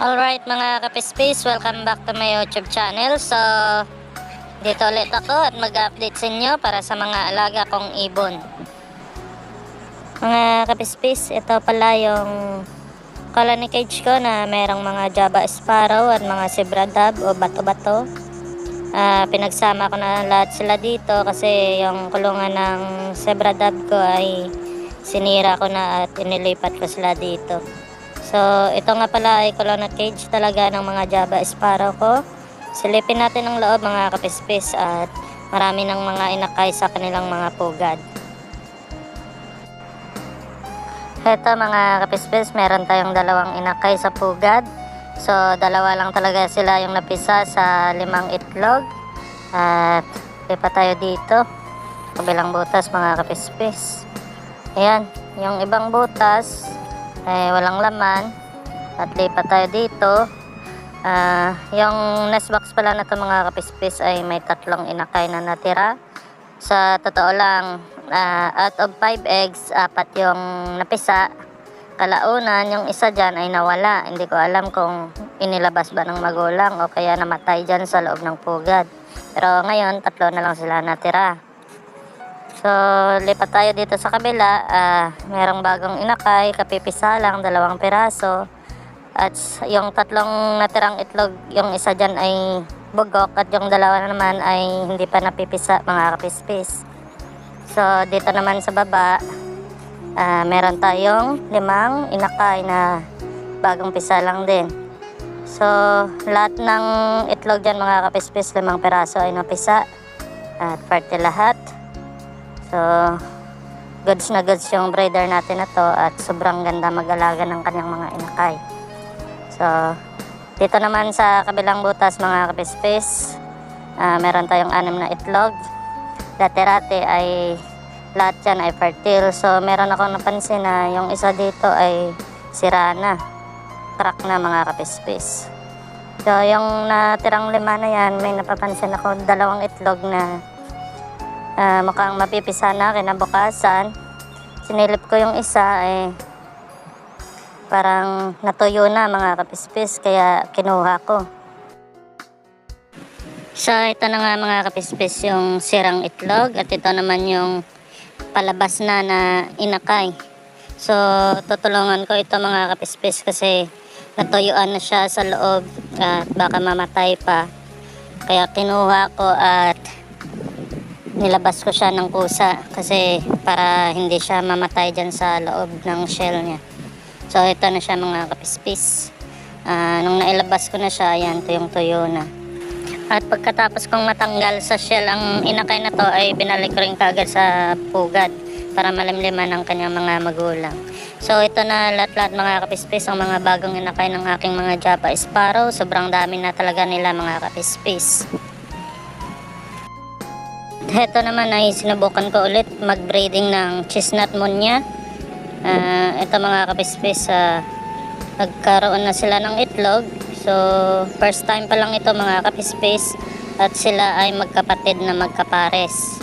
Alright mga kapispis, welcome back to my YouTube channel. So, dito ulit ako at mag-update sa inyo para sa mga alaga kong ibon. Mga kapispis, ito pala yung colony cage ko na merong mga Java Sparrow at mga Zebra Dove o bato-bato. Pinagsama ko na lahat sila dito kasi yung kulungan ng Zebra Dove ko ay sinira ko na at inilipat ko sila dito. So, ito nga pala ay colony cage talaga ng mga Java Sparrow ko. Silipin natin ang loob mga kapispis at marami ng mga inakay sa kanilang mga pugad. Ito mga kapispis, meron tayong dalawang inakay sa pugad. So, dalawa lang talaga sila yung napisa sa 5 itlog. At lipat tayo dito. Kabilang butas mga kapispis. Ayan, yung ibang butas walang laman at lipat tayo dito. Yung nest box pala na ito mga kapispis ay may 3 inakay na natira. Sa totoo lang, out of 5 eggs, 4 yung napisa. Kalaunan, yung isa dyan ay nawala. Hindi ko alam kung inilabas ba ng magulang o kaya namatay dyan sa loob ng pugad. Pero ngayon 3 na lang sila natira. So, lipat tayo dito sa kabila. Merong bagong inakay, kapipisa lang, 2 piraso. At yung 3 natirang itlog, yung isa dyan ay bugok at yung 2 naman ay hindi pa napipisa mga kapispis. So, dito naman sa baba, meron tayong 5 inakay na bagong pisa lang din. So, lahat ng itlog dyan mga kapispis, 5 piraso ay napisa at parte lahat. So, goods na goods yung breeder natin na to at sobrang ganda mag-alaga ng kanyang mga inakay. So, dito naman sa kabilang butas mga kapispis, meron tayong 6 na itlog. Dati-rati ay lahat yan ay fertile. So, meron akong napansin na yung isa dito ay sira na. Crack na mga kapispis. So, yung natirang 5 na yan, may napapansin ako 2 itlog na mukhang mapipisa na kinabukasan. Sinilip ko yung isa parang natuyo na mga kapispis kaya kinuha ko. So ito na nga mga kapispis yung sirang itlog at ito naman yung palabas na inakay. So tutulungan ko ito mga kapispis kasi natuyuan na siya sa loob at baka mamatay pa. Kaya kinuha ko at nilabas ko siya ng kusa kasi para hindi siya mamatay dyan sa loob ng shell niya. So ito na siya mga kapispis. Nung nailabas ko na siya, ayan, tuyong-tuyo na. At pagkatapos kong matanggal sa shell ang inakay na to ay binalik ko rin kagad sa pugad para malimliman ang kanyang mga magulang. So ito na lahat-lahat mga kapispis ang mga bagong inakay ng aking mga Java Sparrow. Sobrang dami na talaga nila mga kapispis. Ito naman ay sinubukan ko ulit mag-breeding ng chestnut munya. Ito mga kapispis, nagkaroon na sila ng itlog. So, first time pa lang ito mga kapispis at sila ay magkapatid na magkapares.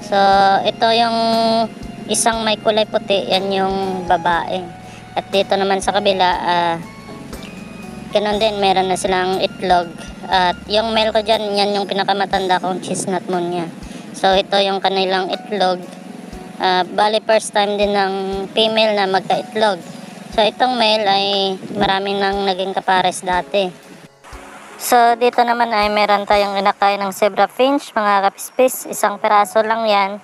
So, ito yung isang may kulay puti, yan yung babae. At dito naman sa kabila, ganun din, meron na silang itlog. At yung male ko dyan, yan yung pinakamatanda kong chestnut munya. So ito yung kanilang itlog. Bali first time din ng female na magka-itlog. So itong male ay marami nang naging kapares dati. So dito naman ay meron tayong inakay ng zebra finch mga kapispis. 1 piraso lang yan.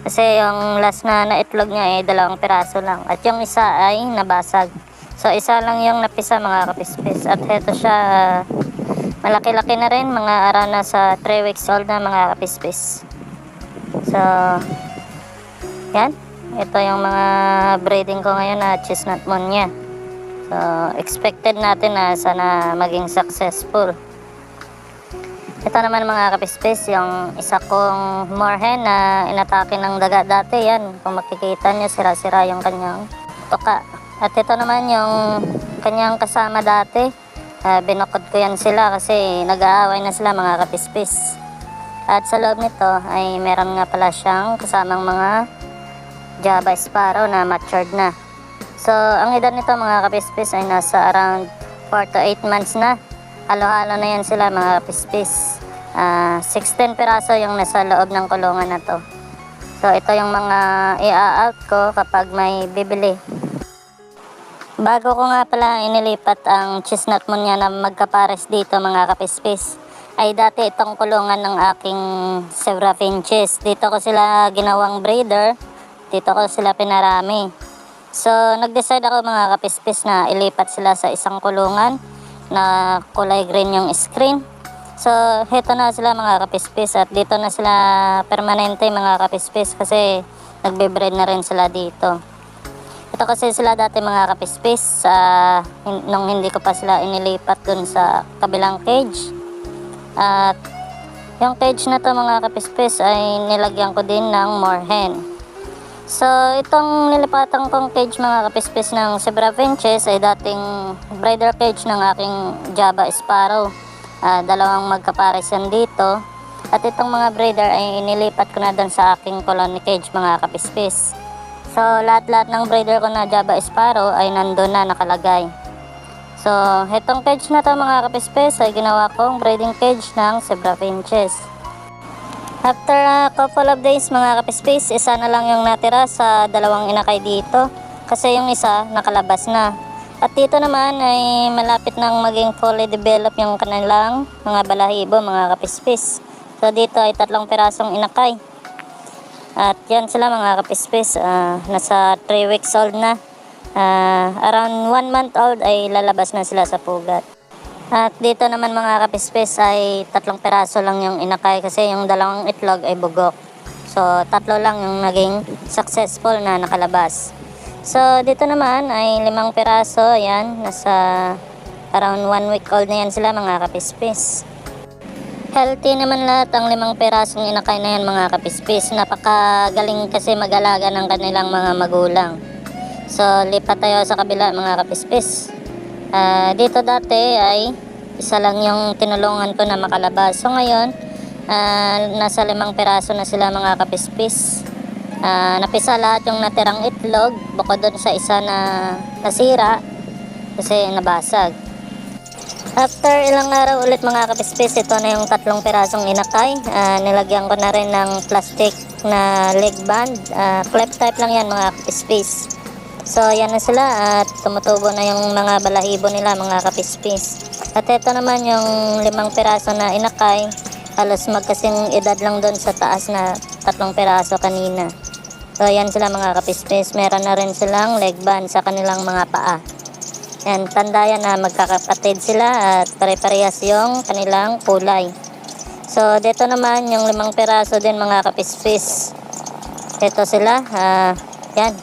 Kasi yung last na itlog niya ay 2 piraso lang. At yung isa ay nabasag. So isa lang yung napisa mga kapispis. At heto siya, malaki-laki na rin. Mga araw na sa 3 weeks old na mga kapispis. So, yan. Ito yung mga breeding ko ngayon na chestnut munya. So, expected natin na sana maging successful. Ito naman mga kapispis, yung isa kong moorhen na inatake ng daga dati. Yan, kung makikita nyo, sira-sira yung kanyang tuka. At ito naman yung kanyang kasama dati. Binukod ko yan sila kasi nag-aaway na sila mga kapispis. At sa loob nito ay meron nga pala siyang kasamang mga Java Sparrow na matured na. So, ang edad nito mga kapispis ay nasa around 4 to 8 months na. Halo-halo na yan sila mga kapispis. 16 piraso yung nasa loob ng kulungan na to. So ito yung mga i-out ko kapag may bibili. Bago ko nga pala inilipat ang chestnut munya na magkapares dito mga kapispis, ay dati itong kulungan ng aking Zebra Finches. Dito ko sila ginawang breeder, dito ko sila pinarami. So nag-decide ako mga kapispis na ilipat sila sa isang kulungan na kulay green yung screen. So heto na sila mga kapispis at dito na sila permanente mga kapispis kasi nagbe-breed na rin sila dito. Ito kasi sila dati mga kapispis nung hindi ko pa sila inilipat dun sa kabilang cage. At yung cage na to mga kapispis ay nilagyan ko din ng moorhen. So itong nilipatan kong cage mga kapispis ng Zebra Finches ay dating breeder cage ng aking Java Sparrow. Dalawang magkapares yan dito. At itong mga breeder ay inilipat ko na doon sa aking colony cage mga kapispis. So lahat-lahat ng breeder ko na Java Sparrow ay nandun na nakalagay. So itong cage na to mga kapispis ay ginawa kong breeding cage ng Zebra Finches. After a couple of days mga kapispis, isa na lang yung natira sa dalawang inakay dito kasi yung isa nakalabas na. At dito naman ay malapit nang maging fully develop yung kanilang mga balahibo mga kapispis. So dito ay 3 pirasong inakay. At yan sila mga kapispis, nasa 3 weeks old na. Around 1 month old ay lalabas na sila sa pugat. At dito naman mga kapispis ay 3 piraso lang yung inakay kasi yung dalawang itlog ay bugok. So 3 lang yung naging successful na nakalabas. So dito naman ay 5 piraso, ayan, nasa around 1 week old na yan sila mga kapispis. Healthy naman lahat ang 5 pirasong inakay na yan mga kapispis. Napakagaling kasi mag-alaga ng kanilang mga magulang. So lipat tayo sa kabila mga kapispis. Dito dati ay isa lang yung tinulungan ko na makalabas. So ngayon nasa 5 piraso na sila mga kapispis. Napisa lahat yung natirang itlog bukod doon sa isa na nasira kasi nabasag. After ilang araw ulit mga kapispis, ito na yung 3 pirasong inakay. Nilagyan ko na rin ng plastic na leg band. Clip type lang yan mga kapispis. So yan na sila at tumutubo na yung mga balahibo nila mga kapispis. At ito naman yung 5 piraso na inakay, halos magkasing edad lang doon sa taas na 3 piraso kanina. So yan sila mga kapispis, meron na rin silang leg band sa kanilang mga paa. Yan, tanda yan na magkakapatid sila at pare-parehas yung kanilang kulay. So dito naman yung 5 piraso din mga kapispis. Ito sila, yan,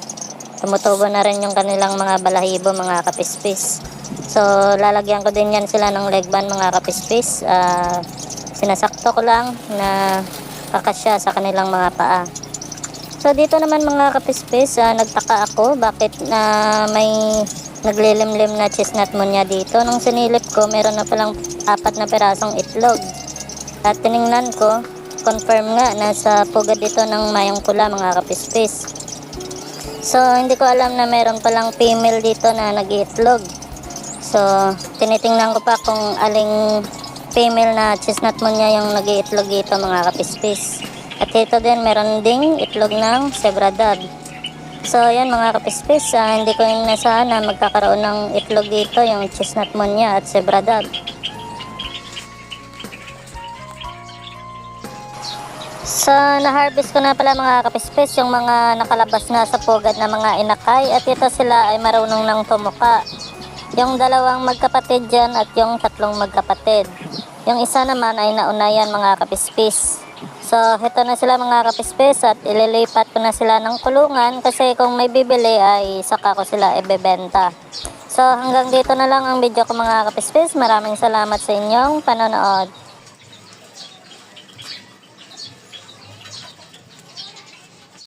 tumutubo na rin yung kanilang mga balahibo mga kapispis. So lalagyan ko din yan sila ng leg band mga kapispis. Sinasakto ko lang na kakasya sa kanilang mga paa. So dito naman mga kapispis, nagtaka ako bakit may naglilimlim na chestnut munya dito. Nung sinilip ko, meron na palang 4 na pirasong itlog. At tiningnan ko, confirm nga nasa pugad dito ng mayong pula mga kapispis. So hindi ko alam na meron palang female dito na nag-iitlog. So tinitingnan ko pa kung aling female na chestnut munya yung nag-iitlog dito mga kapispis. At ito din meron ding itlog ng Zebra Dove. So yan mga kapispis, hindi ko inasahan na magkakaroon ng itlog dito yung chestnut munya at Zebra Dove. So na-harvest ko na pala mga kapispis yung mga nakalabas na sa pugad na mga inakay at ito sila ay marunong nang tumuka. Yung 2 magkapatid dyan at yung 3 magkapatid. Yung isa naman ay naunayan mga kapispis. So ito na sila mga kapispis at ililipat ko na sila ng kulungan kasi kung may bibili ay saka ko sila ibebenta. So hanggang dito na lang ang video ko mga kapispis. Maraming salamat sa inyong panonood.